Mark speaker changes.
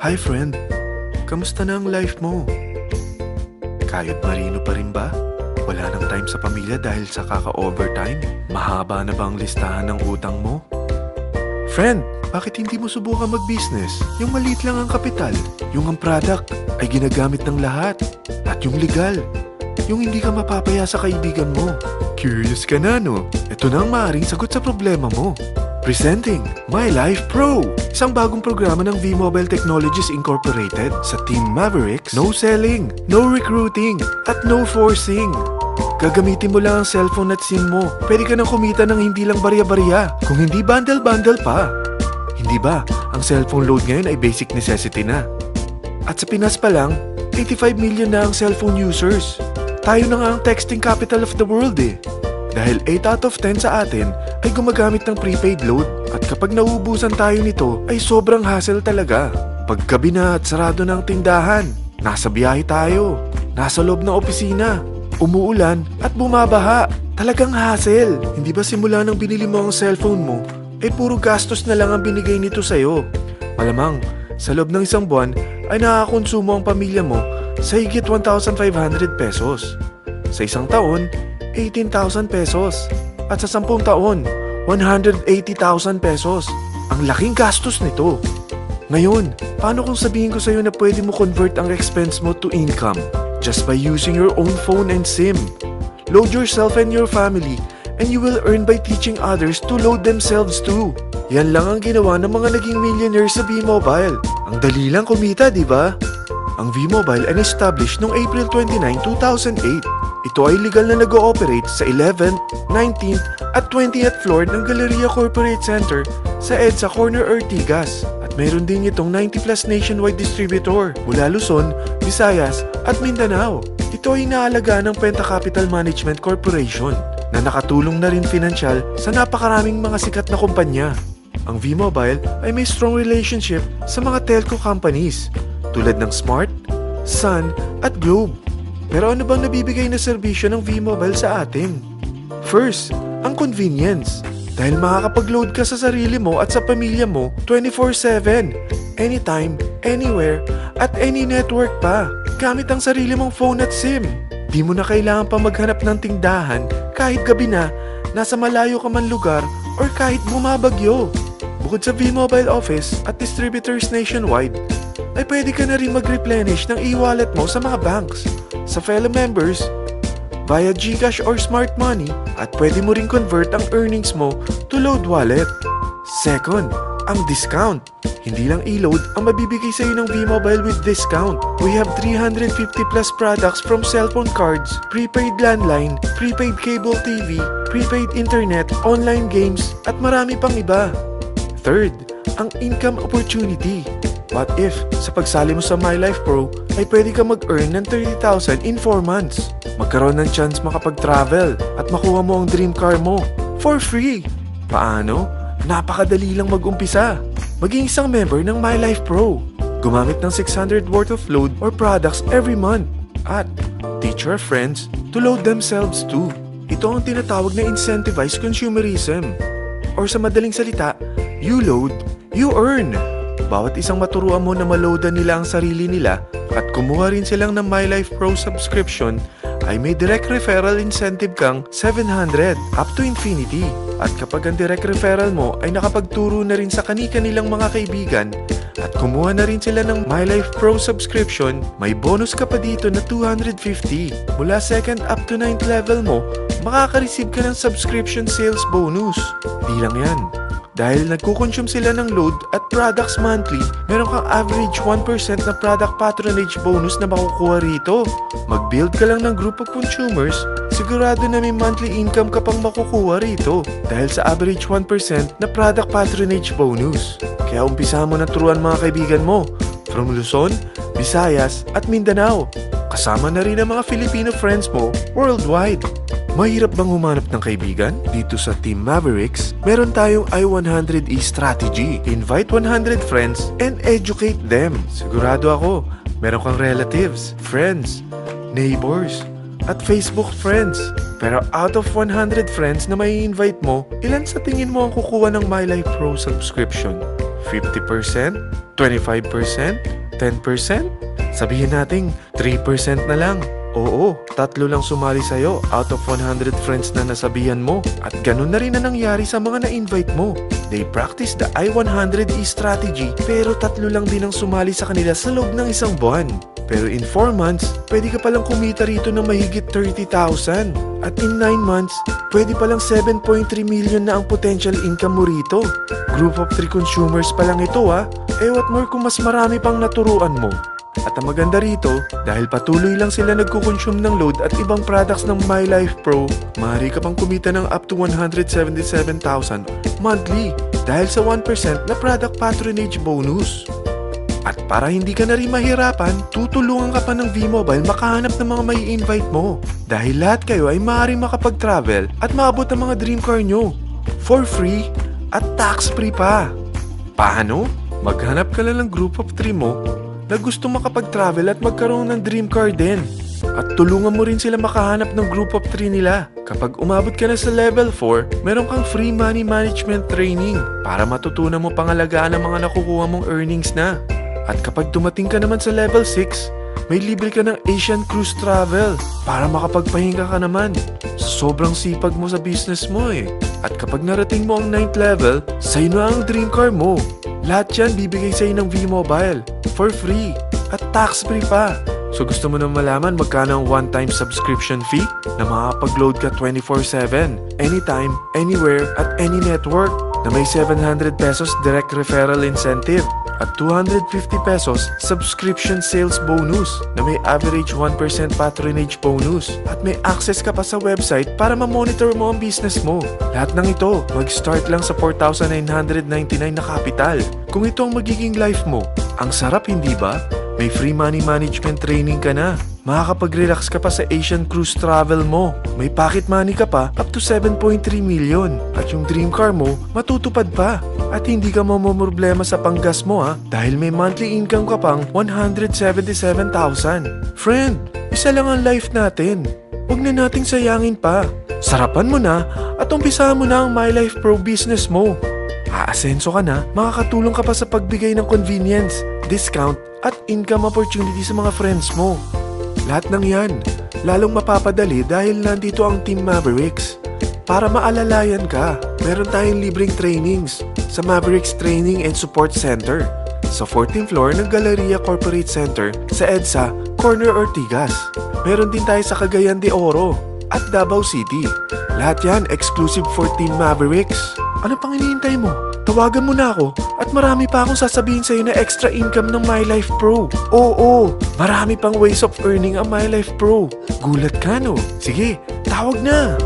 Speaker 1: Hi friend, kamusta na ang life mo? Kayod marino pa rin ba? Wala nang time sa pamilya dahil sa kaka-overtime? Mahaba na ba ang listahan ng utang mo? Friend, bakit hindi mo subukan mag-business? Yung maliit lang ang kapital, yung ang product ay ginagamit ng lahat, at yung legal, yung hindi ka mapapaya sa kaibigan mo. Curious ka na, no? Ito na ang maaaring sagot sa problema mo. Presenting My Life Pro, isang bagong programa ng V-Mobile Technologies Incorporated sa Team Mavericks. No selling, no recruiting, at no forcing. Gagamitin mo lang ang cellphone at SIM mo. Pwede ka nang kumita ng hindi lang barya-barya, kung hindi bundle-bundle pa. Hindi ba, ang cellphone load ngayon ay basic necessity na. At sa Pinas pa lang, 85 million na ang cellphone users. Tayo na nga ang texting capital of the world eh. Dahil 8 out of 10 sa atin ay gumagamit ng prepaid load. At kapag nauubusan tayo nito ay sobrang hassle talaga. Paggabi na at sarado ng tindahan, nasa biyahe tayo, nasa loob ng opisina, umuulan at bumabaha. Talagang hassle. Hindi ba simula nang binili mo ang cellphone mo, ay puro gastos na lang ang binigay nito sa'yo? Malamang, sa loob ng isang buwan ay nakakakonsumo ang pamilya mo sa higit 1,500 pesos. Sa isang taon, 18,000 pesos. At sa 10 taon, 180,000 pesos. Ang laking gastos nito. Ngayon, paano kung sabihin ko sa'yo na pwede mo convert ang expense mo to income just by using your own phone and SIM? Load yourself and your family and you will earn by teaching others to load themselves too. Yan lang ang ginawa ng mga naging millionaires sa V-Mobile. Ang dali lang kumita, di ba? Ang V-Mobile ay established noong April 29, 2008. Ito ay legal na nag-ooperate sa 11th, 19th at 20th floor ng Galleria Corporate Center sa EDSA Corner Ortigas. At mayroon din itong 90 plus nationwide distributor mula Luzon, Visayas at Mindanao. Ito ay inaalagaan ng Penta Capital Management Corporation na nakatulong na rin pinansyal sa napakaraming mga sikat na kumpanya. Ang V-Mobile ay may strong relationship sa mga telco companies tulad ng Smart, Sun at Globe. Pero ano bang nabibigay na serbisyo ng V-Mobile sa atin? First, ang convenience. Dahil makakapag-load ka sa sarili mo at sa pamilya mo 24/7, anytime, anywhere, at any network pa. Gamit ang sarili mong phone at SIM. Di mo na kailangan pa maghanap ng tindahan kahit gabi na, nasa malayo ka man lugar, or kahit bumabagyo. Bukod sa V-Mobile office at distributors nationwide, ay pwede ka na rin mag-replenish ng e-wallet mo sa mga banks, sa fellow members, via GCash or Smart Money, at pwede mo rin convert ang earnings mo to load wallet. Second, ang discount. Hindi lang e-load ang mabibigay sa iyo ng V-Mobile with discount. We have 350 plus products from cellphone cards, prepaid landline, prepaid cable TV, prepaid internet, online games, at marami pang iba. Third, ang income opportunity. What if, sa pagsali mo sa My Life Pro, ay pwede ka mag-earn ng 30,000 in 4 months? Magkaroon ng chance makapag-travel at makuha mo ang dream car mo for free. Paano? Napakadali lang mag-umpisa. Maging isang member ng My Life Pro. Gumamit ng 600 worth of load or products every month. At teach your friends to load themselves too. Ito ang tinatawag na incentivized consumerism. Or sa madaling salita, you load, you earn. Bawat isang maturuan mo na maloadan nila ang sarili nila at kumuha rin silang ng My Life Pro subscription, ay may direct referral incentive kang 700 up to infinity. At kapag ang direct referral mo ay nakapagturo na rin sa kani-kanilang mga kaibigan at kumuha na rin sila ng My Life Pro subscription, may bonus ka pa dito na 250. Mula 2nd up to 9th level mo, makaka-receive ka ng subscription sales bonus. Di lang yan. Dahil nagkukonsume sila ng load at products monthly, meron kang average 1% na product patronage bonus na makukuha rito. Mag-build ka lang ng group of consumers, sigurado na may monthly income ka pang makukuha rito dahil sa average 1% na product patronage bonus. Kaya umpisa mo na turuan mga kaibigan mo from Luzon, Visayas at Mindanao. Kasama na rin ang mga Filipino friends mo worldwide. Mahirap bang humanap ng kaibigan? Dito sa Team Mavericks, meron tayong I100E strategy. Invite 100 friends and educate them. Sigurado ako, meron kang relatives, friends, neighbors, at Facebook friends. Pero out of 100 friends na may invite mo, ilan sa tingin mo ang kukuha ng My Life Pro subscription? 50%? 25%? 10%? Sabihin nating 3% na lang. Oo, 3 lang sumali sa'yo out of 100 friends na nasabihan mo. At ganun na rin na nangyari sa mga na-invite mo. They practice the I-100E strategy pero 3 lang din ang sumali sa kanila sa loob ng isang buwan. Pero in 4 months, pwede ka palang kumita rito ng mahigit 30,000. At in 9 months, pwede palang 7.3 million na ang potential income mo rito. Group of 3 consumers pa lang ito what more kung mas marami pang naturuan mo. At ang maganda rito, dahil patuloy lang sila nagkukonsume ng load at ibang products ng MyLife Pro, maaari ka pang kumita ng up to 177,000 monthly dahil sa 1% na product patronage bonus. At para hindi ka na rin mahirapan, tutulungan ka pa ng V-Mobile makahanap ng mga may invite mo. Dahil lahat kayo ay maaaring makapag-travel at maabot ang mga dream car nyo for free at tax-free pa. Paano? Maghanap ka lang ng group of 3 mo na gusto makapag-travel at magkaroon ng dream car din. At tulungan mo rin sila makahanap ng group of 3 nila. Kapag umabot ka na sa level 4, meron kang free money management training para matutunan mo pangalagaan ang mga nakukuha mong earnings na. At kapag dumating ka naman sa level 6, may libre ka ng Asian Cruise Travel para makapagpahinga ka naman. Sobrang sipag mo sa business mo At kapag narating mo ang 9th level, sa'yo na ang dream car mo. Lahat yan bibigay sa'yo ng V-Mobile for free at tax-free pa. So gusto mo na malaman magkano ang one-time subscription fee na makakapag-load ka 24/7, anytime, anywhere, at any network na may 700 pesos direct referral incentive at 250 pesos subscription sales bonus na may average 1% patronage bonus at may access ka pa sa website para ma-monitor mo ang business mo. Lahat ng ito, mag-start lang sa 4,999 na capital. Kung ito ang magiging life mo, ang sarap hindi ba? May free money management training ka na. Makakapag-relax ka pa sa Asian Cruise Travel mo. May pocket money ka pa up to 7.3 million. At yung dream car mo, matutupad pa. At hindi ka mamumroblema sa panggas mo dahil may monthly income ka pang 177,000. Friend, isa lang ang life natin. Huwag na nating sayangin pa. Sarapan mo na at umpisahan mo na ang MyLife Pro business mo. Aasenso ka na, makakatulong ka pa sa pagbigay ng convenience, discount, at income opportunity sa mga friends mo. Lahat ng yan, lalong mapapadali dahil nandito ang Team Mavericks. Para maalalayan ka, meron tayong libreng trainings sa Mavericks Training and Support Center sa 14th floor ng Galleria Corporate Center sa EDSA, Corner Ortigas. Meron din tayo sa Cagayan de Oro at Davao City. Lahat yan exclusive for Team Mavericks. Ano pang hinihintay mo? Tawagan mo na ako at marami pa akong sasabihin sa'yo na extra income ng MyLife Pro. Oo, marami pang ways of earning ang MyLife Pro. Gulat ka no? Sige, tawag na!